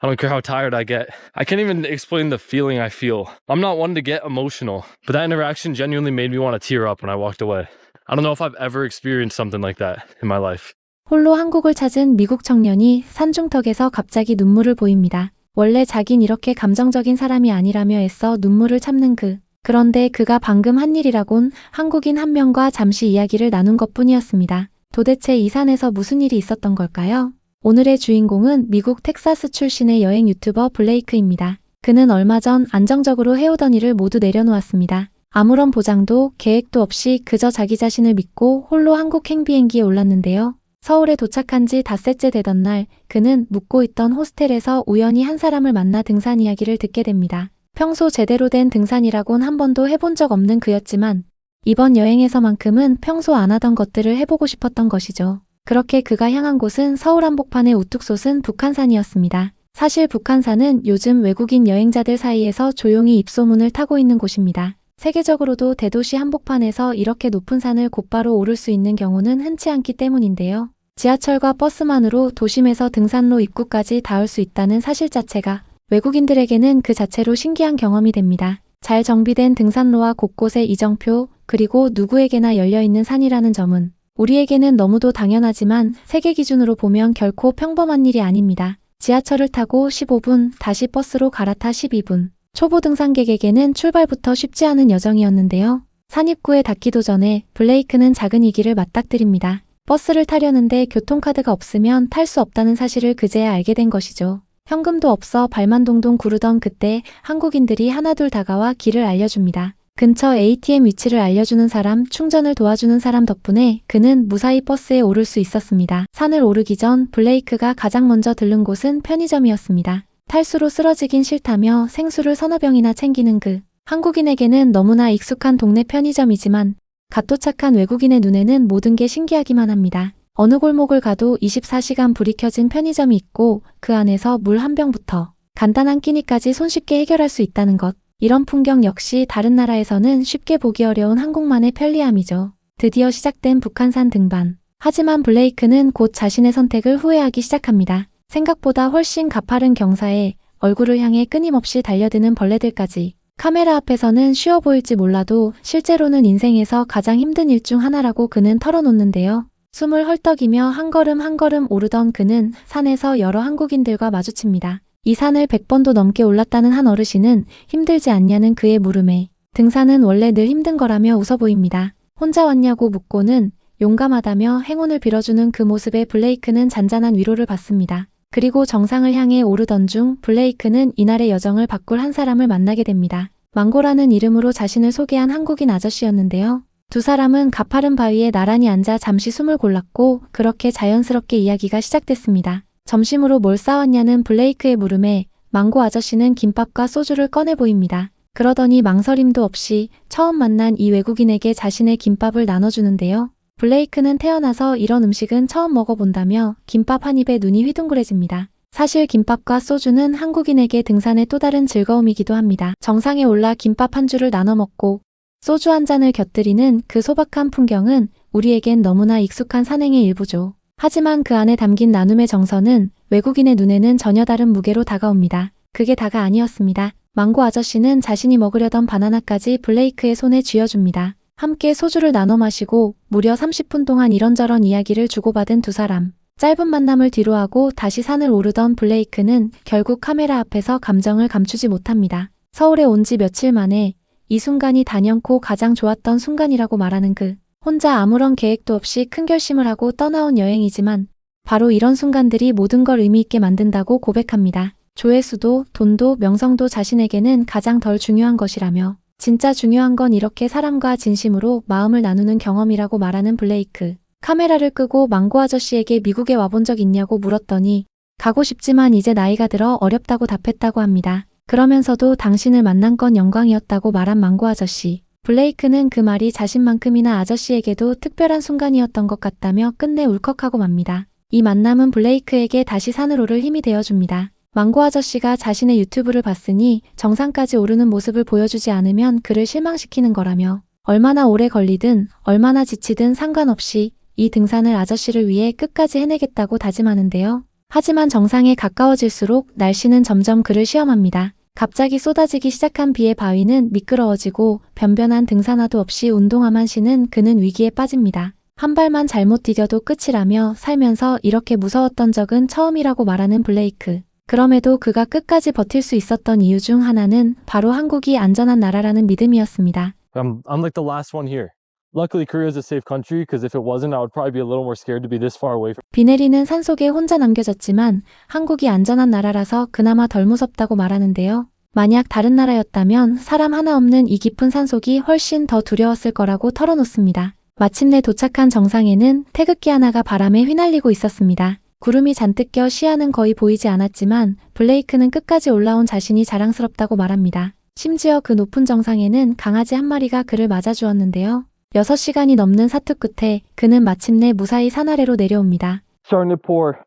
I don't care how tired I get. I can't even explain the feeling I feel. I'm not one to get emotional, but that interaction genuinely made me want to tear up when I walked away. I don't know if I've ever experienced something like that in my life. 홀로 한국을 찾은 미국 청년이 산중턱에서 갑자기 눈물을 보입니다. 원래 자긴 이렇게 감정적인 사람이 아니라며 애써 눈물을 참는 그. 그런데 그가 방금 한 일이라곤 한국인 한 명과 잠시 이야기를 나눈 것뿐이었습니다. 도대체 이 산에서 무슨 일이 있었던 걸까요? 오늘의 주인공은 미국 텍사스 출신의 여행 유튜버 블레이크입니다. 그는 얼마 전 안정적으로 해오던 일을 모두 내려놓았습니다. 아무런 보장도 계획도 없이 그저 자기 자신을 믿고 홀로 한국행 비행기에 올랐는데요. 서울에 도착한 지 닷새째 되던 날 그는 묵고 있던 호스텔에서 우연히 한 사람을 만나 등산 이야기를 듣게 됩니다. 평소 제대로 된 등산이라곤 한 번도 해본 적 없는 그였지만 이번 여행에서만큼은 평소 안 하던 것들을 해보고 싶었던 것이죠. 그렇게 그가 향한 곳은 서울 한복판에 우뚝 솟은 북한산이었습니다. 사실 북한산은 요즘 외국인 여행자들 사이에서 조용히 입소문을 타고 있는 곳입니다. 세계적으로도 대도시 한복판에서 이렇게 높은 산을 곧바로 오를 수 있는 경우는 흔치 않기 때문인데요. 지하철과 버스만으로 도심에서 등산로 입구까지 닿을 수 있다는 사실 자체가 외국인들에게는 그 자체로 신기한 경험이 됩니다. 잘 정비된 등산로와 곳곳에 이정표, 그리고 누구에게나 열려있는 산이라는 점은 우리에게는 너무도 당연하지만 세계 기준으로 보면 결코 평범한 일이 아닙니다. 지하철을 타고 15분, 다시 버스로 갈아타 12분. 초보 등산객에게는 출발부터 쉽지 않은 여정이었는데요. 산 입구에 닿기도 전에 블레이크는 작은 이기를 맞닥뜨립니다. 버스를 타려는데 교통카드가 없으면 탈 수 없다는 사실을 그제야 알게 된 것이죠. 현금도 없어 발만 동동 구르던 그때 한국인들이 하나둘 다가와 길을 알려줍니다. 근처 ATM 위치를 알려주는 사람, 충전을 도와주는 사람 덕분에 그는 무사히 버스에 오를 수 있었습니다. 산을 오르기 전 블레이크가 가장 먼저 들른 곳은 편의점이었습니다. 탈수로 쓰러지긴 싫다며 생수를 서너 병이나 챙기는 그. 한국인에게는 너무나 익숙한 동네 편의점이지만 갓 도착한 외국인의 눈에는 모든 게 신기하기만 합니다. 어느 골목을 가도 24시간 불이 켜진 편의점이 있고 그 안에서 물 한 병부터 간단한 끼니까지 손쉽게 해결할 수 있다는 것. 이런 풍경 역시 다른 나라에서는 쉽게 보기 어려운 한국만의 편리함이죠. 드디어 시작된 북한산 등반. 하지만 블레이크는 곧 자신의 선택을 후회하기 시작합니다. 생각보다 훨씬 가파른 경사에 얼굴을 향해 끊임없이 달려드는 벌레들까지. 카메라 앞에서는 쉬워 보일지 몰라도 실제로는 인생에서 가장 힘든 일 중 하나라고 그는 털어놓는데요. 숨을 헐떡이며 한 걸음 한 걸음 오르던 그는 산에서 여러 한국인들과 마주칩니다. 이 산을 100번도 넘게 올랐다는 한 어르신은 힘들지 않냐는 그의 물음에 등산은 원래 늘 힘든 거라며 웃어 보입니다. 혼자 왔냐고 묻고는 용감하다며 행운을 빌어주는 그 모습에 블레이크는 잔잔한 위로를 받습니다. 그리고 정상을 향해 오르던 중 블레이크는 이날의 여정을 바꿀 한 사람을 만나게 됩니다. 망고라는 이름으로 자신을 소개한 한국인 아저씨였는데요. 두 사람은 가파른 바위에 나란히 앉아 잠시 숨을 골랐고 그렇게 자연스럽게 이야기가 시작됐습니다. 점심으로 뭘 싸왔냐는 블레이크의 물음에 망고 아저씨는 김밥과 소주를 꺼내 보입니다. 그러더니 망설임도 없이 처음 만난 이 외국인에게 자신의 김밥을 나눠주는데요. 블레이크는 태어나서 이런 음식은 처음 먹어본다며 김밥 한 입에 눈이 휘둥그레집니다. 사실 김밥과 소주는 한국인에게 등산의 또 다른 즐거움이기도 합니다. 정상에 올라 김밥 한 줄을 나눠 먹고 소주 한 잔을 곁들이는 그 소박한 풍경은 우리에겐 너무나 익숙한 산행의 일부죠. 하지만 그 안에 담긴 나눔의 정서는 외국인의 눈에는 전혀 다른 무게로 다가옵니다. 그게 다가 아니었습니다. 망고 아저씨는 자신이 먹으려던 바나나까지 블레이크의 손에 쥐어줍니다. 함께 소주를 나눠 마시고 무려 30분 동안 이런저런 이야기를 주고받은 두 사람. 짧은 만남을 뒤로하고 다시 산을 오르던 블레이크는 결국 카메라 앞에서 감정을 감추지 못합니다. 서울에 온 지 며칠 만에 이 순간이 단연코 가장 좋았던 순간이라고 말하는 그. 혼자 아무런 계획도 없이 큰 결심을 하고 떠나온 여행이지만 바로 이런 순간들이 모든 걸 의미 있게 만든다고 고백합니다. 조회수도 돈도 명성도 자신에게는 가장 덜 중요한 것이라며 진짜 중요한 건 이렇게 사람과 진심으로 마음을 나누는 경험이라고 말하는 블레이크. 카메라를 끄고 망고 아저씨에게 미국에 와본 적 있냐고 물었더니 가고 싶지만 이제 나이가 들어 어렵다고 답했다고 합니다. 그러면서도 당신을 만난 건 영광이었다고 말한 망고 아저씨. 블레이크는 그 말이 자신만큼이나 아저씨에게도 특별한 순간이었던 것 같다며 끝내 울컥하고 맙니다. 이 만남은 블레이크에게 다시 산을 오를 힘이 되어줍니다. 망고 아저씨가 자신의 유튜브를 봤으니 정상까지 오르는 모습을 보여주지 않으면 그를 실망시키는 거라며 얼마나 오래 걸리든 얼마나 지치든 상관없이 이 등산을 아저씨를 위해 끝까지 해내겠다고 다짐하는데요. 하지만 정상에 가까워질수록 날씨는 점점 그를 시험합니다. 갑자기 쏟아지기 시작한 비에 바위는 미끄러워지고 변변한 등산화도 없이 운동화만 신은 그는 위기에 빠집니다. 한 발만 잘못 디뎌도 끝이라며 살면서 이렇게 무서웠던 적은 처음이라고 말하는 블레이크. 그럼에도 그가 끝까지 버틸 수 있었던 이유 중 하나는 바로 한국이 안전한 나라라는 믿음이었습니다. I'm like the last one here. Luckily, Korea is a safe country because if it wasn't, I would probably be a little more scared to be this far away from. 비 내리는 산속에 혼자 남겨졌지만 한국이 안전한 나라라서 그나마 덜 무섭다고 말하는데요. 만약 다른 나라였다면 사람 하나 없는 이 깊은 산속이 훨씬 더 두려웠을 거라고 털어놓습니다. 마침내 도착한 정상에는 태극기 하나가 바람에 휘날리고 있었습니다. 구름이 잔뜩 껴 시야는 거의 보이지 않았지만 블레이크는 끝까지 올라온 자신이 자랑스럽다고 말합니다. 심지어 그 높은 정상에는 강아지 한 마리가 그를 맞아주었는데요. 6시간이 넘는 사투 끝에 그는 마침내 무사히 산 아래로 내려옵니다. Starting to pour.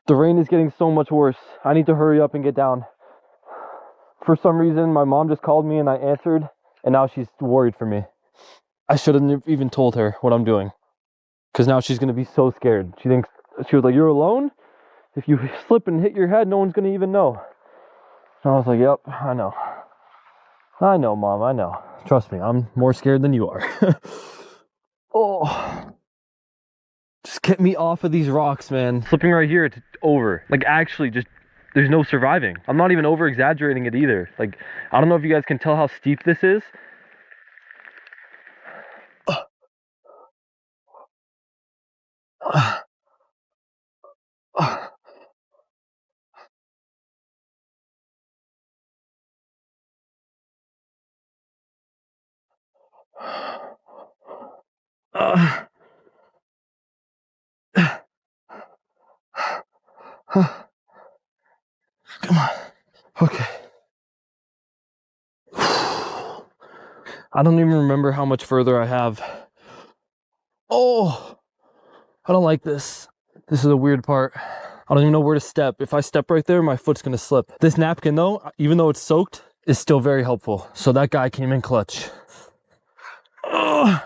The rain is getting so much worse. I need to hurry up and get down. For some reason, my mom just called me and I answered, and now she's worried for me. I shouldn't have even told her what I'm doing. Because now she's going to be so scared. She was like, you're alone? If you slip and hit your head, no one's going to even know. And I was like, yep, I know. I know, Mom, I know. Trust me, I'm more scared than you are. Oh. Just get me off of these rocks, man. Slipping right here, it's over. Like, actually, just, there's no surviving. I'm not even over-exaggerating it either. Like, I don't know if you guys can tell how steep this is. Come on. Okay. I don't even remember how much further I have. Oh, I don't like this. This is a weird part. I don't even know where to step. If I step right there, my foot's gonna slip. This napkin though, even though it's soaked, is still very helpful. So that guy came in clutch. Ugh.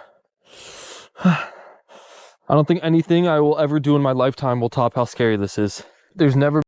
I don't think anything I will ever do in my lifetime will top how scary this is. There's never.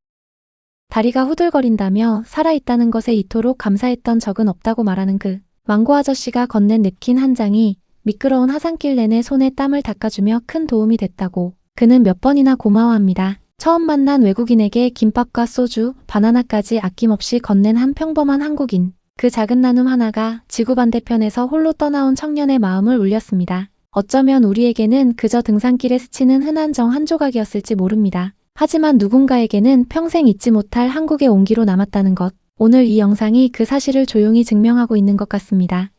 다리가 후들거린다며 살아있다는 것에 이토록 감사했던 적은 없다고 말하는 그. 망고 아저씨가 건넨 냅킨 한 장이 미끄러운 하산길 내내 손에 땀을 닦아주며 큰 도움이 됐다고. 그는 몇 번이나 고마워합니다. 처음 만난 외국인에게 김밥과 소주, 바나나까지 아낌없이 건넨 한 평범한 한국인. 그 작은 나눔 하나가 지구 반대편에서 홀로 떠나온 청년의 마음을 울렸습니다. 어쩌면 우리에게는 그저 등산길에 스치는 흔한 정 한 조각이었을지 모릅니다. 하지만 누군가에게는 평생 잊지 못할 한국의 온기로 남았다는 것. 오늘 이 영상이 그 사실을 조용히 증명하고 있는 것 같습니다.